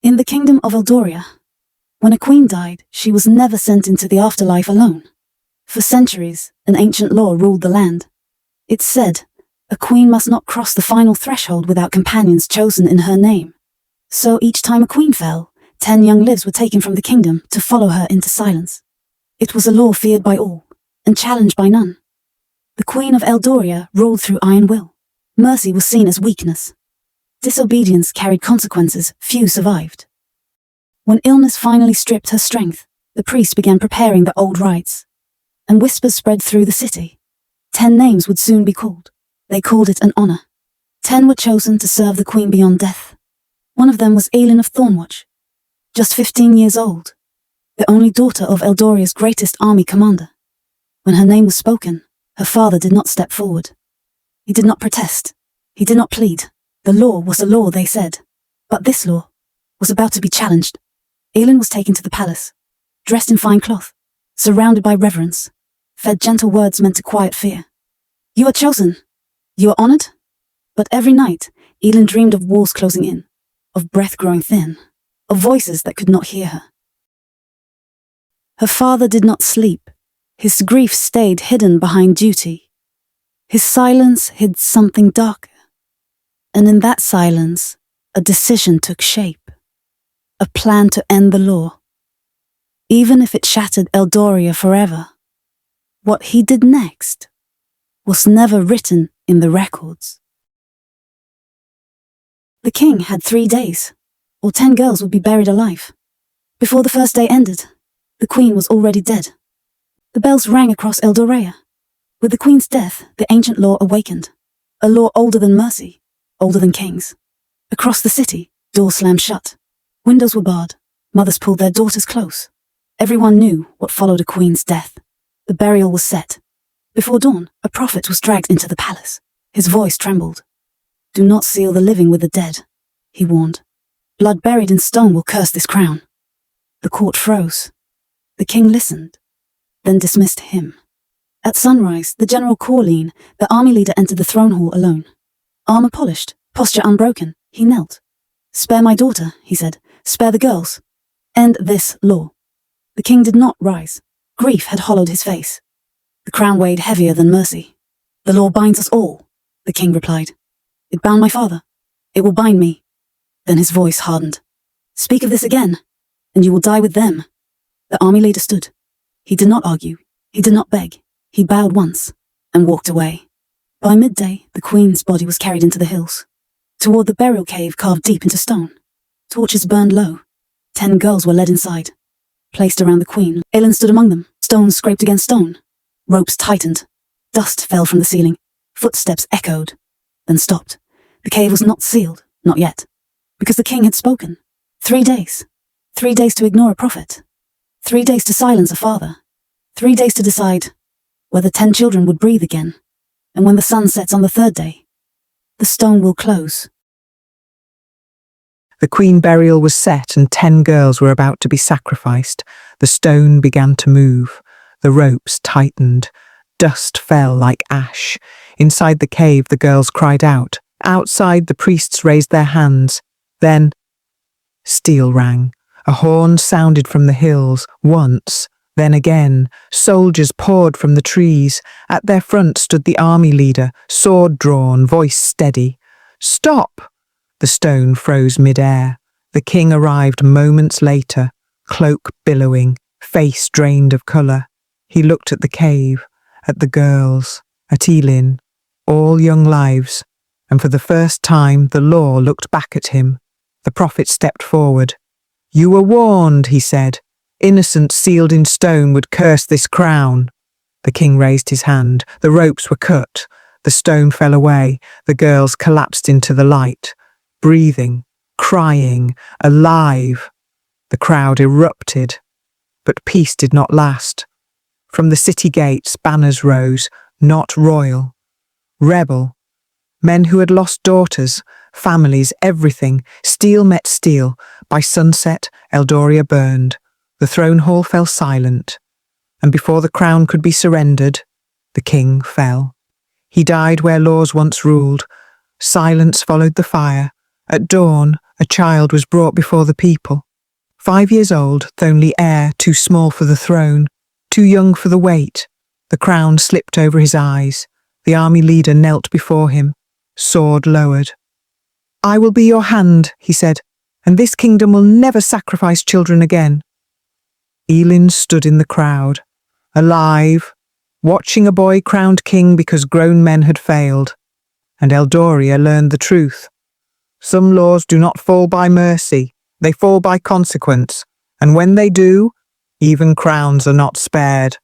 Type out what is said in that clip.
In the kingdom of Eldoria, when a queen died, she was never sent into the afterlife alone. For centuries, an ancient law ruled the land. It said, a queen must not cross the final threshold without companions chosen in her name. So each time a queen fell, 10 young lives were taken from the kingdom to follow her into silence. It was a law feared by all, and challenged by none. The Queen of Eldoria ruled through iron will. Mercy was seen as weakness. Disobedience carried consequences few survived. When illness finally stripped her strength, the priest began preparing the old rites. And whispers spread through the city. 10 names would soon be called. They called it an honor. 10 were chosen to serve the queen beyond death. One of them was Aileen of Thornwatch, just 15 years old, the only daughter of Eldoria's greatest army commander. When her name was spoken, her father did not step forward. He did not protest. He did not plead. The law was a law, they said. But this law was about to be challenged. Aileen was taken to the palace, dressed in fine cloth, surrounded by reverence, fed gentle words meant to quiet fear. You are chosen. You are honored. But every night, Aileen dreamed of walls closing in, of breath growing thin, of voices that could not hear her. Her father did not sleep. His grief stayed hidden behind duty. His silence hid something darker. And in that silence, a decision took shape. A plan to end the law. Even if it shattered Eldoria forever, what he did next was never written in the records. The king had 3 days, or 10 girls would be buried alive. Before the first day ended, the queen was already dead. The bells rang across Eldoria. With the queen's death, the ancient law awakened. A law older than mercy, older than kings. Across the city, doors slammed shut. Windows were barred. Mothers pulled their daughters close. Everyone knew what followed a queen's death. The burial was set. Before dawn, a prophet was dragged into the palace. His voice trembled. Do not seal the living with the dead, he warned. Blood buried in stone will curse this crown. The court froze. The king listened, then dismissed him. At sunrise, the general Corleen, the army leader, entered the throne hall alone. Armor polished, posture unbroken, he knelt. Spare my daughter, he said. Spare the girls. End this law. The king did not rise. Grief had hollowed his face. The crown weighed heavier than mercy. The law binds us all, the king replied. It bound my father. It will bind me. Then his voice hardened. Speak of this again, and you will die with them. The army leader stood. He did not argue. He did not beg. He bowed once and walked away. By midday, the queen's body was carried into the hills, toward the burial cave carved deep into stone. Torches burned low. 10 girls were led inside. Placed around the queen, Aileen stood among them. Stones scraped against stone. Ropes tightened. Dust fell from the ceiling. Footsteps echoed, then stopped. The cave was not sealed, not yet, because the king had spoken. 3 days. 3 days to ignore a prophet. 3 days to silence a father. 3 days to decide whether 10 children would breathe again. And when the sun sets on the 3rd day, the stone will close. The queen burial was set and 10 girls were about to be sacrificed. The stone began to move. The ropes tightened. Dust fell like ash. Inside the cave, the girls cried out. Outside, the priests raised their hands. Then, steel rang. A horn sounded from the hills, once, then again. Soldiers poured from the trees. At their front stood the army leader, sword drawn, voice steady. Stop! The stone froze mid-air. The king arrived moments later, cloak billowing, face drained of colour. He looked at the cave, at the girls, at Aileen, all young lives, and for the first time the law looked back at him. The prophet stepped forward. You were warned, he said. Innocent sealed in stone would curse this crown. The king raised his hand. The ropes were cut. The stone fell away. The girls collapsed into the light, breathing, crying, alive. The crowd erupted, but peace did not last. From the city gates, banners rose, not royal, rebel. Men who had lost daughters, families, everything. Steel met steel. By sunset, Eldoria burned. The throne hall fell silent. And before the crown could be surrendered, the king fell. He died where laws once ruled. Silence followed the fire. At dawn, A child was brought before the people. 5 years old, the only heir, too small for the throne, too young for the weight. The crown slipped over his eyes. The army leader knelt before him, sword lowered. "I will be your hand," he said, "and this kingdom will never sacrifice children again." Elin stood in the crowd, alive, watching a boy crowned king because grown men had failed. And Eldoria learned the truth. Some laws do not fall by mercy, they fall by consequence, and when they do, even crowns are not spared.